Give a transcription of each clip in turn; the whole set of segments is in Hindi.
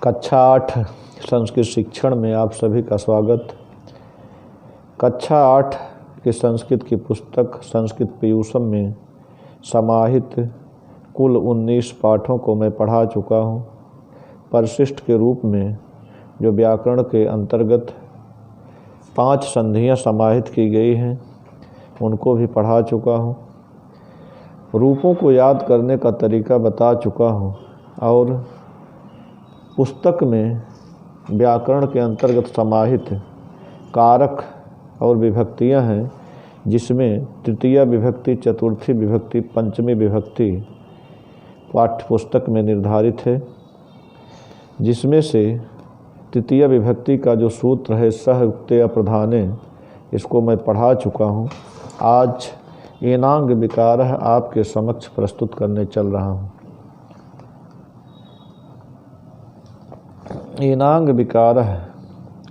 कक्षा 8 संस्कृत शिक्षण में आप सभी का स्वागत। कक्षा 8 के संस्कृत की पुस्तक संस्कृत पीयूषम में समाहित कुल 19 पाठों को मैं पढ़ा चुका हूँ। परिशिष्ट के रूप में जो व्याकरण के अंतर्गत 5 संधियाँ समाहित की गई हैं उनको भी पढ़ा चुका हूँ। रूपों को याद करने का तरीका बता चुका हूँ और पुस्तक में व्याकरण के अंतर्गत समाहित कारक और विभक्तियां हैं, जिसमें तृतीया विभक्ति, चतुर्थी विभक्ति, पंचमी विभक्ति पाठ्य पुस्तक में निर्धारित है। जिसमें से तृतीया विभक्ति का जो सूत्र है सह उक्तया प्रधाने, इसको मैं पढ़ा चुका हूँ। आज एनांग विकारः आपके समक्ष प्रस्तुत करने चल रहा हूँ। एनांग विकारः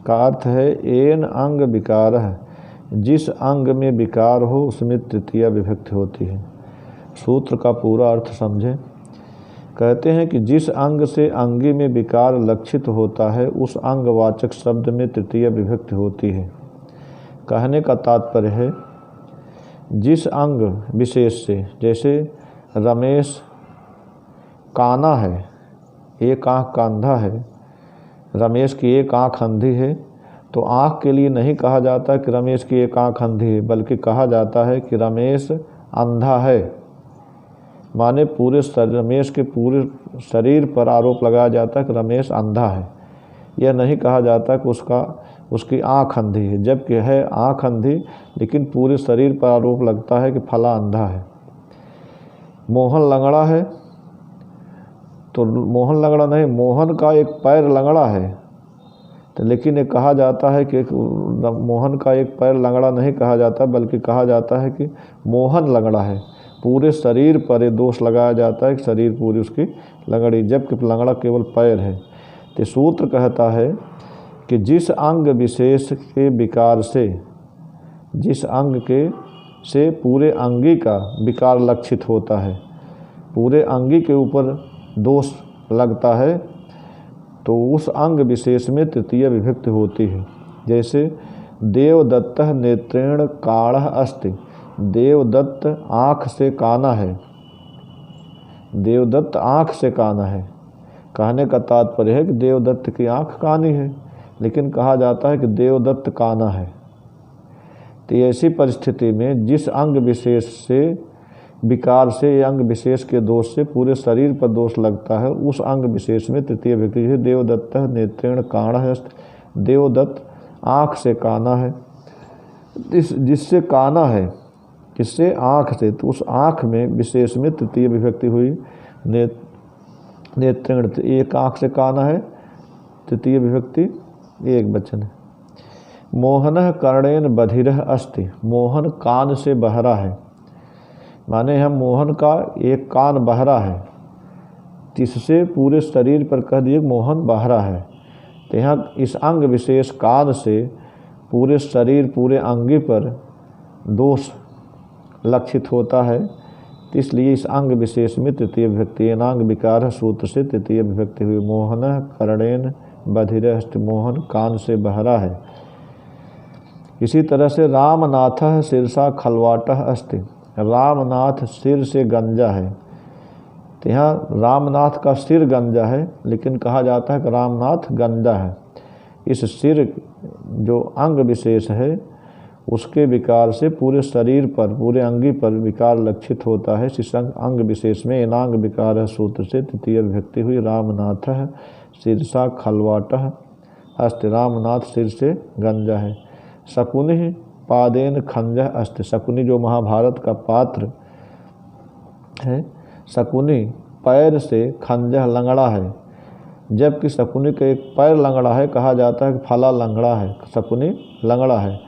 का अर्थ है एन अंग विकारः, जिस अंग में विकार हो उसमें तृतीया विभक्ति होती है। सूत्र का पूरा अर्थ समझें। कहते हैं कि जिस अंग से अंगी में विकार लक्षित होता है उस अंगवाचक शब्द में तृतीया विभक्ति होती है। कहने का तात्पर्य है जिस अंग विशेष से, जैसे रमेश काना है, एक आँख का अंधा है, रमेश की एक आँख अंधी है, तो आँख के लिए नहीं कहा जाता कि रमेश की एक आँख अंधी है, बल्कि कहा जाता है कि रमेश अंधा है। माने पूरे रमेश के पूरे शरीर पर आरोप लगाया जाता है कि रमेश अंधा है। यह नहीं कहा जाता कि उसकी आँख अंधी है, जबकि है आँख अंधी लेकिन पूरे शरीर पर आरोप लगता है कि फला अंधा है। मोहन लंगड़ा है तो मोहन लंगड़ा नहीं, मोहन का एक पैर लंगड़ा है, तो लेकिन ये कहा जाता है कि मोहन का एक पैर लंगड़ा नहीं कहा जाता, बल्कि कहा जाता है कि मोहन लंगड़ा है। पूरे शरीर पर ये दोष लगाया जाता है कि शरीर पूरी उसकी लंगड़ी, जबकि लंगड़ा केवल पैर है। तो सूत्र कहता है कि जिस अंग विशेष के विकार से, जिस अंग के से पूरे अंगी का विकार लक्षित होता है, पूरे अंगी के ऊपर दोष लगता है, तो उस अंग विशेष में तृतीय विभक्ति होती है। जैसे देवदत्तः नेत्रेण काणः अस्ति, देवदत्त आँख से काना है, देवदत्त आँख से काना है। कहने का तात्पर्य है कि देवदत्त की आँख कानी है, लेकिन कहा जाता है कि देवदत्त काना है। तो ऐसी परिस्थिति में जिस अंग विशेष से विकार से या अंग विशेष के दोष से पूरे शरीर पर दोष लगता है, उस अंग विशेष में तृतीय विभक्ति है। देवदत्तः नेत्रेण काणः अस्ति, देवदत्त आँख से काना है। जिससे काना है, किससे? आँख से, तो उस आँख में विशेष में तृतीय विभक्ति हुई। नेत्रेण, एक आँख से काना है, तृतीय विभक्ति एक वचन है। मोहनः कर्णेन बधिरः अस्ति, मोहन कान से बहरा है। माने हम मोहन का एक कान बहरा है, जिससे पूरे शरीर पर कह दिए मोहन बहरा है। तो यहाँ इस अंग विशेष कान से पूरे शरीर, पूरे अंगी पर दोष लक्षित होता है, तो इसलिए इस अंग विशेष में तृतीय विभक्ति एनांग विकार सूत्र से तृतीय विभक्ति हुई। मोहन कर्णेन बधिरः अस्ति, मोहन कान से बहरा है। इसी तरह से रामनाथः शिरसा खलवाटः अस्ति, रामनाथ सिर से गंजा है। तो यहाँ रामनाथ का सिर गंजा है, लेकिन कहा जाता है कि रामनाथ गंजा है। इस सिर जो अंग विशेष है उसके विकार से पूरे शरीर पर, पूरे अंगी पर विकार लक्षित होता है। इस अंग विशेष में एनांग विकार सूत्र से तृतीय विभक्ति हुई। रामनाथः शिरसा खलवाटः अस्ति, रामनाथ सिर से गंजा है। शकुनि पादेन खंजः अस्ति, शकुनि जो महाभारत का पात्र है, शकुनि पैर से खंजह लंगड़ा है, जबकि शकुनि का एक पैर लंगड़ा है। कहा जाता है कि फला लंगड़ा है, शकुनि लंगड़ा है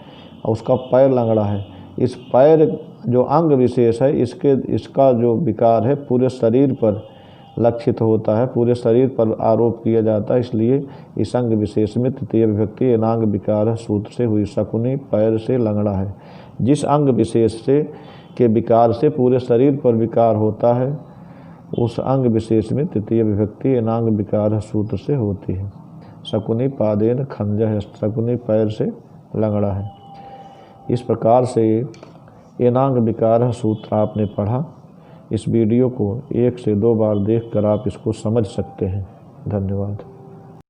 और उसका पैर लंगड़ा है। इस पैर जो अंग विशेष है इसका जो विकार है पूरे शरीर पर लक्षित होता है, पूरे शरीर पर आरोप किया जाता है, इसलिए इस अंग विशेष में तृतीय विभक्ति एनांग विकार सूत्र से हुई। शकुनि पैर से लंगड़ा है। जिस अंग विशेष से के विकार से पूरे शरीर पर विकार होता है उस अंग विशेष में तृतीय विभक्ति एनांग विकार सूत्र से होती है। शकुनी पादेन खंजह, शकुनी पैर से लंगड़ा है। इस प्रकार से एनांग विकार सूत्र आपने पढ़ा। इस वीडियो को 1 से 2 बार देखकर आप इसको समझ सकते हैं। धन्यवाद।